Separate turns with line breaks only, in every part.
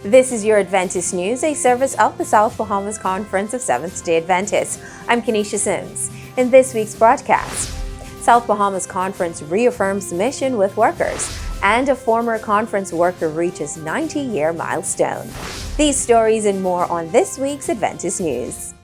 This is your Adventist News, a service of the South Bahamas Conference of Seventh-day Adventists. I'm Kenesha Sims. In this week's broadcast, South Bahamas Conference reaffirms mission with workers, and a former conference worker reaches 90-year milestone. These stories and more on this week's Adventist News.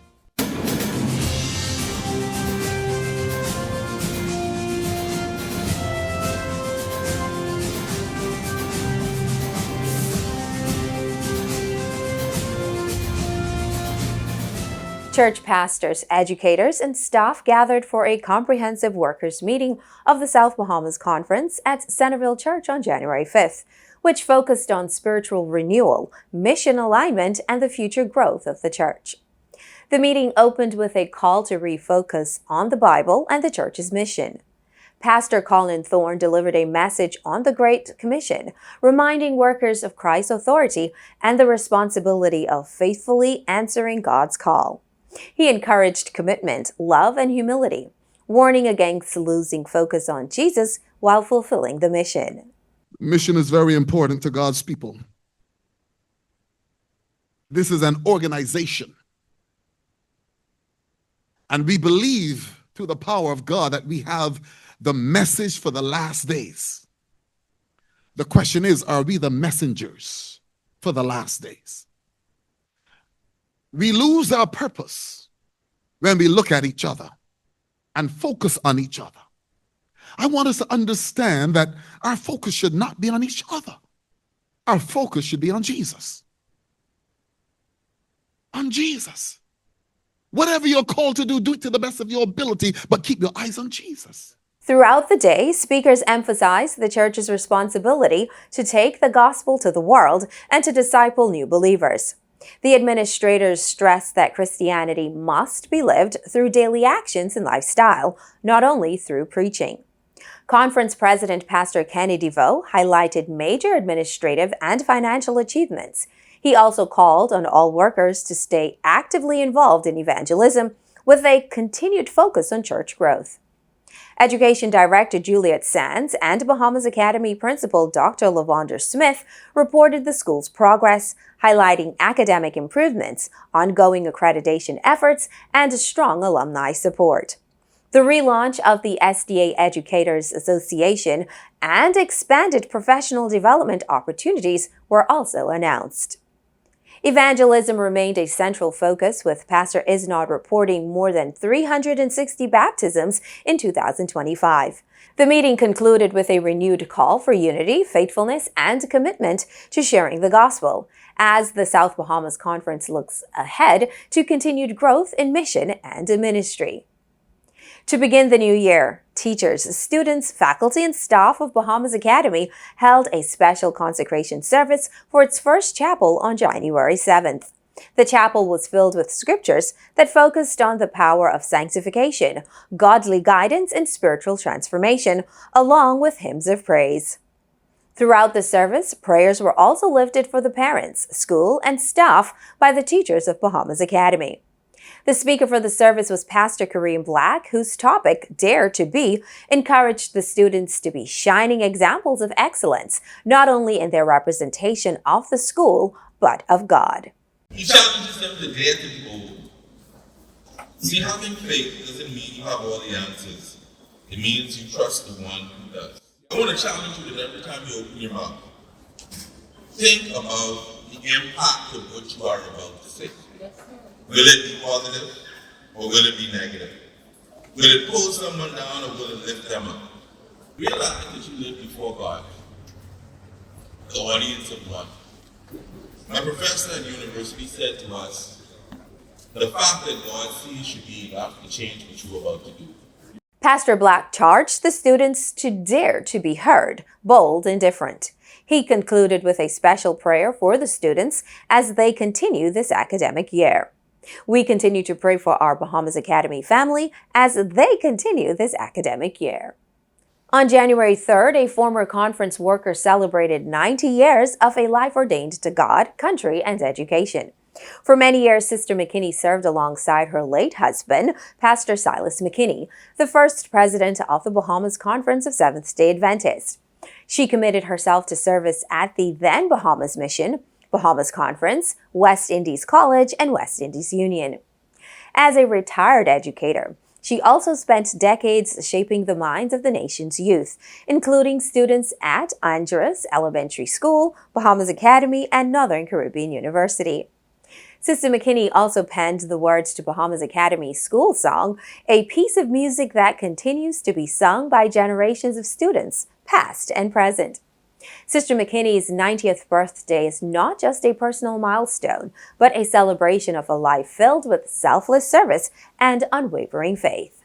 Church pastors, educators, and staff gathered for a comprehensive workers' meeting of the South Bahamas Conference at Centerville Church on January 5th, which focused on spiritual renewal, mission alignment, and the future growth of the church. The meeting opened with a call to refocus on the Bible and the church's mission. Pastor Colin Thorne delivered a message on the Great Commission, reminding workers of Christ's authority and the responsibility of faithfully answering God's call. He encouraged commitment, love, and humility, warning against losing focus on Jesus while fulfilling the mission.
Mission is very important to God's people. This is an organization. And we believe through the power of God that we have the message for the last days. The question is, are we the messengers for the last days? We lose our purpose when we look at each other and focus on each other. I want us to understand that our focus should not be on each other. Our focus should be on Jesus. On Jesus. Whatever you're called to do, do it to the best of your ability, but keep your eyes on Jesus.
Throughout the day, speakers emphasized the church's responsibility to take the gospel to the world and to disciple new believers. The administrators stressed that Christianity must be lived through daily actions and lifestyle, not only through preaching. Conference President Pastor Kenny DeVoe highlighted major administrative and financial achievements. He also called on all workers to stay actively involved in evangelism with a continued focus on church growth. Education Director Juliet Sands and Bahamas Academy Principal Dr. Lavonder Smith reported the school's progress, highlighting academic improvements, ongoing accreditation efforts, and strong alumni support. The relaunch of the SDA Educators Association and expanded professional development opportunities were also announced. Evangelism remained a central focus, with Pastor Isnod reporting more than 360 baptisms in 2025. The meeting concluded with a renewed call for unity, faithfulness, and commitment to sharing the gospel, as the South Bahamas Conference looks ahead to continued growth in mission and ministry. To begin the new year, teachers, students, faculty, and staff of Bahamas Academy held a special consecration service for its first chapel on January 7th. The chapel was filled with scriptures that focused on the power of sanctification, godly guidance, and spiritual transformation, along with hymns of praise. Throughout the service, prayers were also lifted for the parents, school, and staff by the teachers of Bahamas Academy. The speaker for the service was Pastor Kareem Black, whose topic, Dare to Be, encouraged the students to be shining examples of excellence, not only in their representation of the school, but of God.
He challenges them to dare to be bold. See, having faith doesn't mean you have all the answers. It means you trust the one who does. I want to challenge you that every time you open your mouth, think about the impact of what you are about to say. Will it be positive or will it be negative? Will it pull someone down or will it lift them up? Realize that you live before God, the audience of one. My professor at university said to us, the fact that God sees you be enough to change what you're about to do.
Pastor Black charged the students to dare to be heard, bold, and different. He concluded with a special prayer for the students as they continue this academic year. We continue to pray for our Bahamas Academy family as they continue this academic year. On January 3rd, a former conference worker celebrated 90 years of a life ordained to God, country, and education. For many years, Sister McKinney served alongside her late husband, Pastor Silas McKinney, the first president of the Bahamas Conference of Seventh-day Adventists. She committed herself to service at the then Bahamas Mission, Bahamas Conference, West Indies College, and West Indies Union. As a retired educator, she also spent decades shaping the minds of the nation's youth, including students at Andros Elementary School, Bahamas Academy, and Northern Caribbean University. Sister McKinney also penned the words to Bahamas Academy's school song, a piece of music that continues to be sung by generations of students, past and present. Sister McKinney's 90th birthday is not just a personal milestone, but a celebration of a life filled with selfless service and unwavering faith.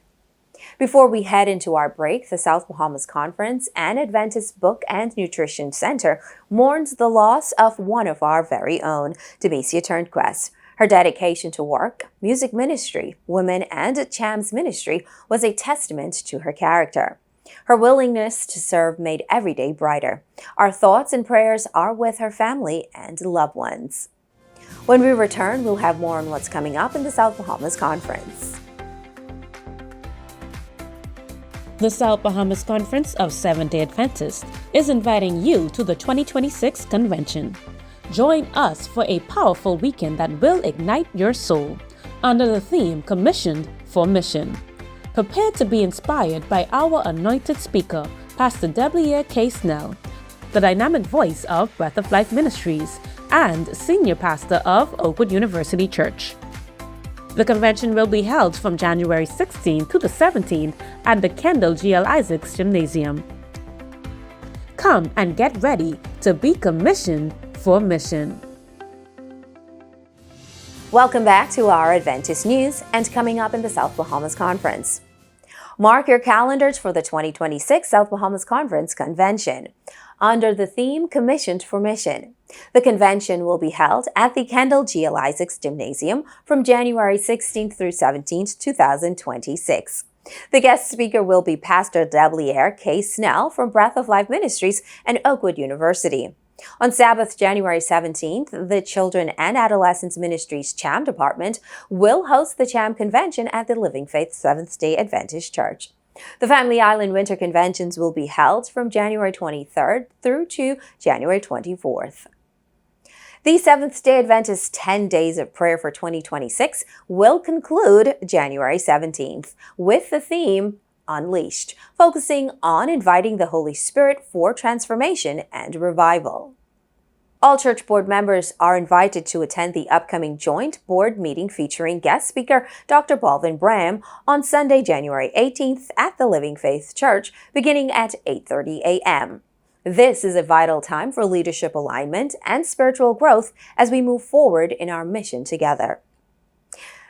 Before we head into our break, the South Bahamas Conference and Adventist Book and Nutrition Center mourns the loss of one of our very own, Demesia Turnquest. Her dedication to work, music ministry, women, and CHAM's ministry was a testament to her character. Her willingness to serve made every day brighter. Our thoughts and prayers are with her family and loved ones. When we return, we'll have more on what's coming up in the South Bahamas Conference.
The South Bahamas Conference of Seventh-day Adventist is inviting you to the 2026 convention. Join us for a powerful weekend that will ignite your soul under the theme Commissioned for Mission. Prepare to be inspired by our anointed speaker, Pastor W. K. Snell, the dynamic voice of Breath of Life Ministries and senior pastor of Oakwood University Church. The convention will be held from January 16th to the 17th at the Kendall G.L. Isaacs Gymnasium. Come and get ready to be commissioned for mission.
Welcome back to our Adventist News and coming up in the South Bahamas Conference. Mark your calendars for the 2026 South Bahamas Conference Convention under the theme Commissioned for Mission. The convention will be held at the Kendall G.L. Isaacs Gymnasium from January 16th through 17th, 2026. The guest speaker will be Pastor W. K. Snell from Breath of Life Ministries and Oakwood University. On Sabbath, January 17th, the Children and Adolescents Ministries CHAM Department will host the CHAM Convention at the Living Faith Seventh-day Adventist Church. The Family Island Winter Conventions will be held from January 23rd through to January 24th. The Seventh-day Adventist 10 Days of Prayer for 2026 will conclude January 17th with the theme Unleashed, focusing on inviting the Holy Spirit for transformation and revival. All church board members are invited to attend the upcoming joint board meeting featuring guest speaker Dr. Balvin Bram on Sunday, January 18th at the Living Faith Church, beginning at 8:30 a.m. This is a vital time for leadership alignment and spiritual growth as we move forward in our mission together.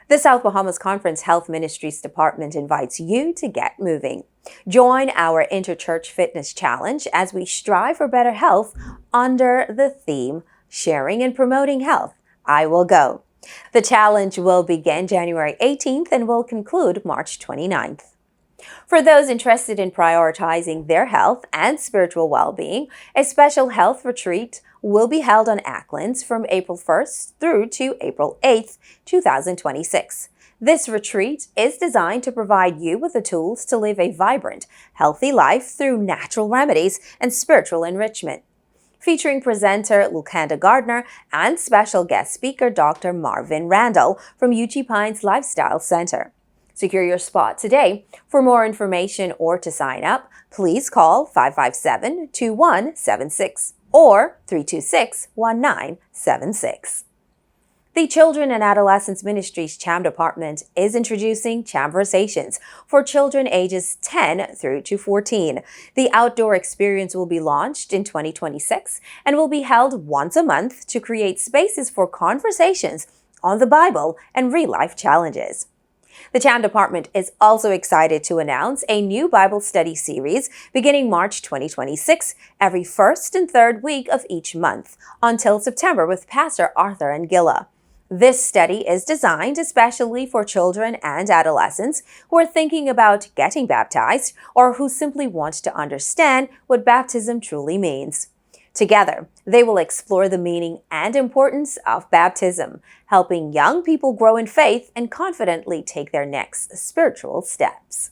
The South Bahamas Conference Health Ministries Department invites you to get moving. Join our Interchurch Fitness Challenge as we strive for better health under the theme Sharing and Promoting Health. I will go. The challenge will begin January 18th and will conclude March 29th. For those interested in prioritizing their health and spiritual well-being, a special health retreat will be held on Acklands from April 1st through to April 8th, 2026. This retreat is designed to provide you with the tools to live a vibrant, healthy life through natural remedies and spiritual enrichment. Featuring presenter Lucanda Gardner and special guest speaker Dr. Marvin Randall from UG Pines Lifestyle Center. Secure your spot today. For more information or to sign up, please call 557-2176 or 326-1976. The Children and Adolescents Ministries CHAM Department is introducing Chamversations for children ages 10 through to 14. The outdoor experience will be launched in 2026 and will be held once a month to create spaces for conversations on the Bible and real-life challenges. The CHAM Department is also excited to announce a new Bible study series beginning March 2026, every first and third week of each month, until September with Pastor Arthur Angilla. This study is designed especially for children and adolescents who are thinking about getting baptized or who simply want to understand what baptism truly means. Together, they will explore the meaning and importance of baptism, helping young people grow in faith and confidently take their next spiritual steps.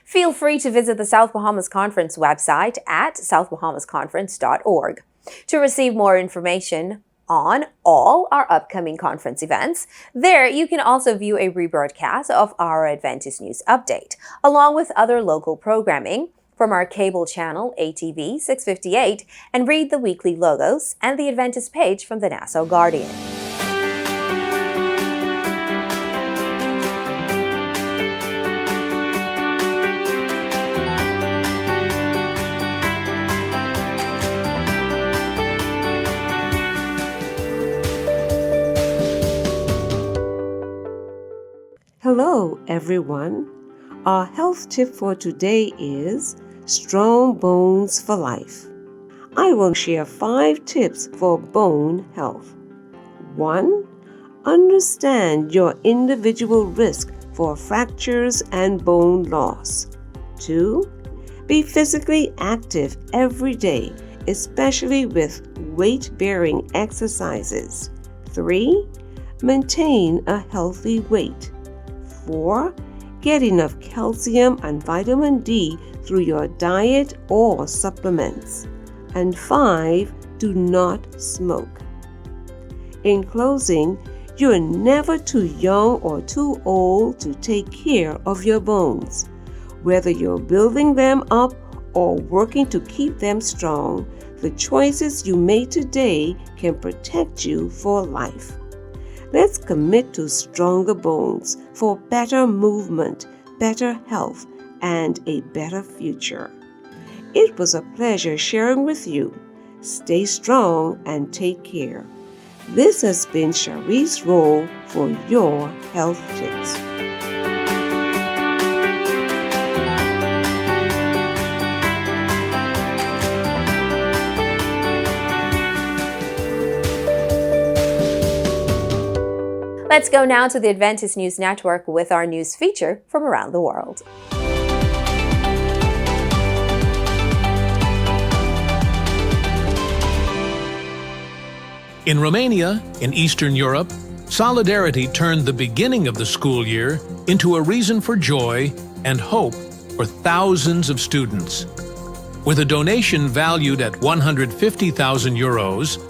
Feel free to visit the South Bahamas Conference website at southbahamasconference.org. To receive more information on all our upcoming conference events, there you can also view a rebroadcast of our Adventist News Update, along with other local programming from our cable channel ATV 658, and read the weekly logos and the Adventist page from the Nassau Guardian.
Hello, everyone. Our health tip for today is strong bones for life. I will share 5 tips for bone health. 1. Understand your individual risk for fractures and bone loss. 2. Be physically active every day, especially with weight-bearing exercises. 3. Maintain a healthy weight. 4. Get enough calcium and vitamin D through your diet or supplements. And 5. Do not smoke. In closing, you're never too young or too old to take care of your bones. Whether you're building them up or working to keep them strong, the choices you make today can protect you for life. Let's commit to stronger bones for better movement, better health, and a better future. It was a pleasure sharing with you. Stay strong and take care. This has been Sharice Roll for your Health Tips.
Let's go now to the Adventist News Network with our news feature from around the world.
In Romania, in Eastern Europe, solidarity turned the beginning of the school year into a reason for joy and hope for thousands of students. With a donation valued at 150,000 euros,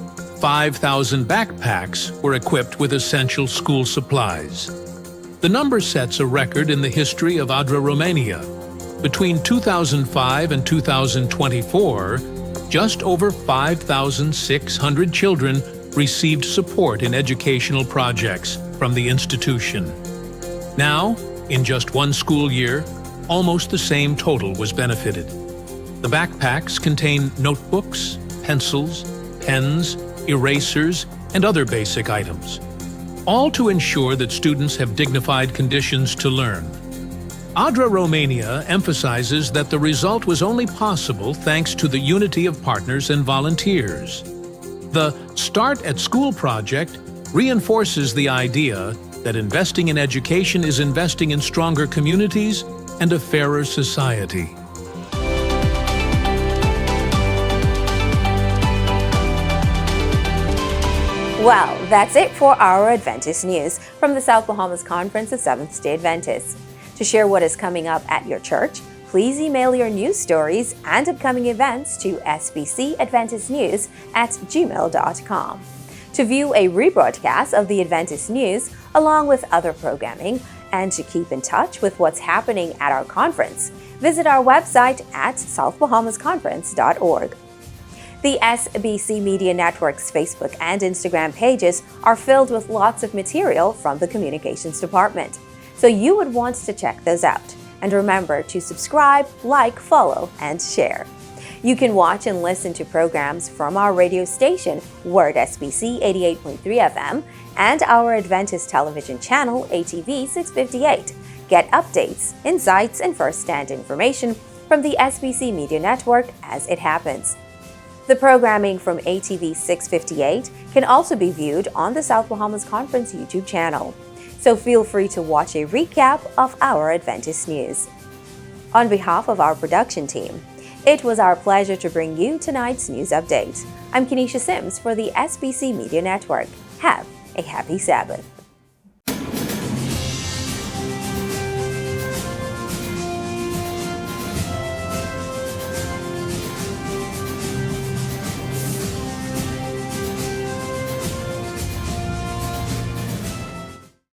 5,000 backpacks were equipped with essential school supplies. The number sets a record in the history of ADRA Romania. Between 2005 and 2024, just over 5,600 children received support in educational projects from the institution. Now, in just one school year, almost the same total was benefited. The backpacks contain notebooks, pencils, pens, erasers, and other basic items, all to ensure that students have dignified conditions to learn. ADRA Romania emphasizes that the result was only possible thanks to the unity of partners and volunteers. The Start at School project reinforces the idea that investing in education is investing in stronger communities and a fairer society.
Well, that's it for our Adventist news from the South Bahamas Conference of Seventh-day Adventists. To share what is coming up at your church, please email your news stories and upcoming events to sbcadventistnews@gmail.com. To view a rebroadcast of the Adventist news along with other programming and to keep in touch with what's happening at our conference, visit our website at southbahamasconference.org. The SBC Media Network's Facebook and Instagram pages are filled with lots of material from the Communications Department, so you would want to check those out. And remember to subscribe, like, follow, and share. You can watch and listen to programs from our radio station, Word SBC 88.3 FM, and our Adventist television channel, ATV 658. Get updates, insights, and first-hand information from the SBC Media Network as it happens. The programming from ATV 658 can also be viewed on the South Bahamas Conference YouTube channel, so feel free to watch a recap of our Adventist news. On behalf of our production team, it was our pleasure to bring you tonight's news update. I'm Kenesha Sims for the SBC Media Network. Have a happy Sabbath.